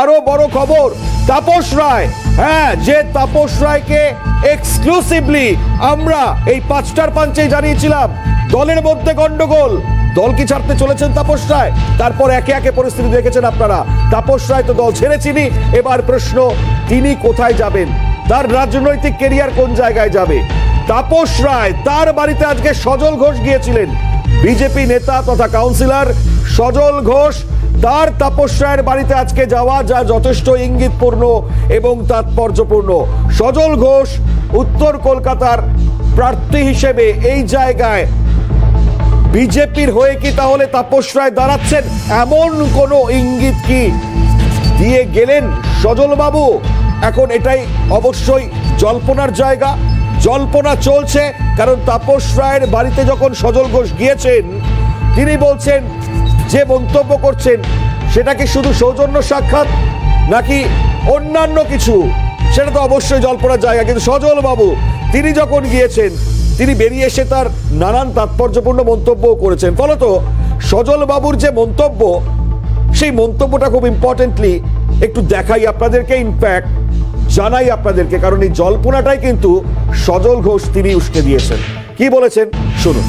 আরো বড় খবর, তাপস রায়, হ্যাঁ, যে তাপস রায়কে এক্সক্লুসিভলি আমরা এই 5টার পাঞ্চে জানিয়েছিলাম দলের মধ্যে গন্ডগোল, দল কি ছাড়তে চলেছেন তাপস রায়? তারপর একে একে পরিস্থিতি দেখেছেন আপনারা। তাপস রায় তো দল ছেড়েছিনি, এবার প্রশ্ন তিনি কোথায় যাবেন, তার রাজনৈতিক কেরিয়ার কোন জায়গায় যাবে। তাপস রায়, তার বাড়িতে আজকে সজল ঘোষ গিয়েছিলেন, বিজেপি নেতা তথা কাউন্সিলর সজল ঘোষ, তার তাপস রায়ের বাড়িতে আজকে যাওয়া যা যথেষ্ট ইঙ্গিতপূর্ণ এবং তাৎপর্যপূর্ণ। সজল ঘোষ উত্তর কলকাতার প্রার্থী হিসেবে এই জায়গায় বিজেপির হয়ে কি তাহলে তাপস রায় দাঁড়াচ্ছেন, এমন কোন ইঙ্গিত কি দিয়ে গেলেন সজল বাবু? এখন এটাই অবশ্যই জল্পনার জায়গা, জল্পনা চলছে। কারণ তাপস রায়ের বাড়িতে যখন সজল ঘোষ গিয়েছেন, তিনি বলছেন যে মন্তব্য করছেন সেটা কি শুধু সৌজন্য সাক্ষাৎ নাকি অন্যান্য কিছু, সেটা তো অবশ্যই জল্পনার জায়গা। কিন্তু সজল বাবু তিনি যখন গিয়েছেন, তিনি বেরিয়ে এসে তার নানান তাৎপর্যপূর্ণ মন্তব্য করেছেন। ফলত সজল বাবুর যে মন্তব্য, সেই মন্তব্যটা খুব ইম্পর্টেন্টলি একটু দেখাই আপনাদেরকে, ইনফ্যাক্ট জানাই আপনাদেরকে, কারণ এই জল্পনাটাই কিন্তু সজল ঘোষ তিনি উস্কে দিয়েছেন। কি বলেছেন শুনুন।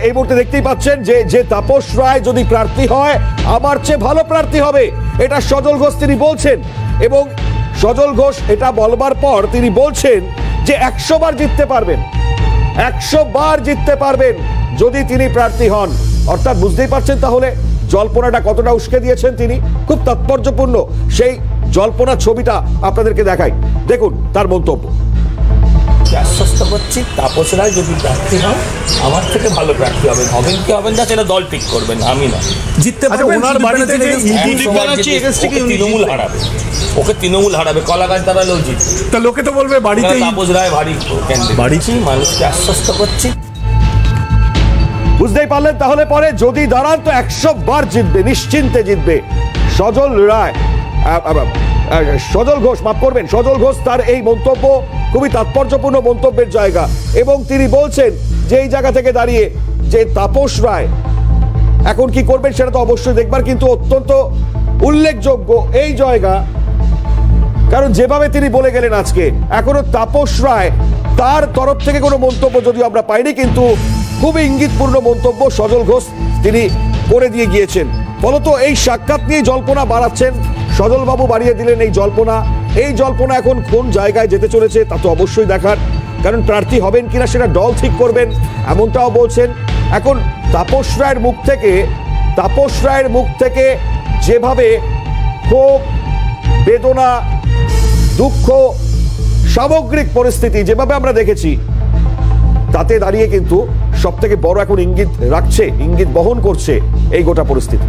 এই মুহূর্তে দেখতেই পাচ্ছেন যে তাপস রায় যদি প্রার্থী হয় আমার চেয়ে ভালো প্রার্থী হবে, এটা সজল ঘোষ তিনি বলছেন। এবং সজল ঘোষ এটা বলবার পর তিনি বলছেন যে 100 বার জিততে পারবেন, 100 বার জিততে পারবেন যদি তিনি প্রার্থী হন। অর্থাৎ বুঝতেই পারছেন তাহলে জল্পনাটা কতটা উস্কে দিয়েছেন তিনি। খুব তাৎপর্যপূর্ণ সেই জল্পনা ছবিটা আপনাদেরকে দেখাই, দেখুন তার মন্তব্য। আশ্বস্ত করছি তাপস রায় যদি প্রার্থী হন আমার থেকে ভালো প্রার্থী হবেন, হবেন কি হবেন না সেটা দল ঠিক করবেন, আমি না। জিততে পারবেন। ওনার বাড়িতে তৃণমূল হারাবে, ওকে তৃণমূল হারাবে, কলাগাছ দাঁড়ালেও জিতবে। তা লোকে তো বলবে বাড়িতে তাপস রায় ভারী ক্যান্ডিডেট। বাড়িতে মানুষকে আশ্বস্ত করছি। বুঝতেই পারলেন তাহলে পরে যদি দাঁড়ান তো 100 বার জিতবে, নিশ্চিন্তে জিতবে সজল রায়, সজল ঘোষ, মাফ করবেন, সজল ঘোষ। তার এই মন্তব্য খুবই তাৎপর্যপূর্ণ মন্তব্যের জায়গা। এবং তিনি বলছেন যে এই জায়গা থেকে দাঁড়িয়ে যে তাপস রায় এখন কি করবেন সেটা তো অবশ্যই দেখবার, কিন্তু অত্যন্ত উল্লেখযোগ্য এই জায়গা, কারণ যেভাবে তিনি বলে গেলেন আজকে, এখনো তাপস রায় তার তরফ থেকে কোনো মন্তব্য যদিও আমরা পাইনি, কিন্তু খুবই ইঙ্গিতপূর্ণ মন্তব্য সজল ঘোষ তিনি করে দিয়ে গিয়েছেন। ফলত এই সাক্ষাৎ নিয়ে জল্পনা বাড়াচ্ছেন সজল বাবু, বাড়িয়ে দিলেন এই জল্পনা। এই জল্পনা এখন কোন জায়গায় যেতে চলেছে তা তো অবশ্যই দেখার, কারণ প্রার্থী হবেন কিনা সেটা দল ঠিক করবেন, এমনটাও বলছেন। এখন তাপস রায়ের মুখ থেকে যেভাবে ক্ষোভ, বেদনা, দুঃখ, সামগ্রিক পরিস্থিতি যেভাবে আমরা দেখেছি, তাতে দাঁড়িয়ে কিন্তু সব থেকে বড় এখন ইঙ্গিত বহন করছে এই গোটা পরিস্থিতি।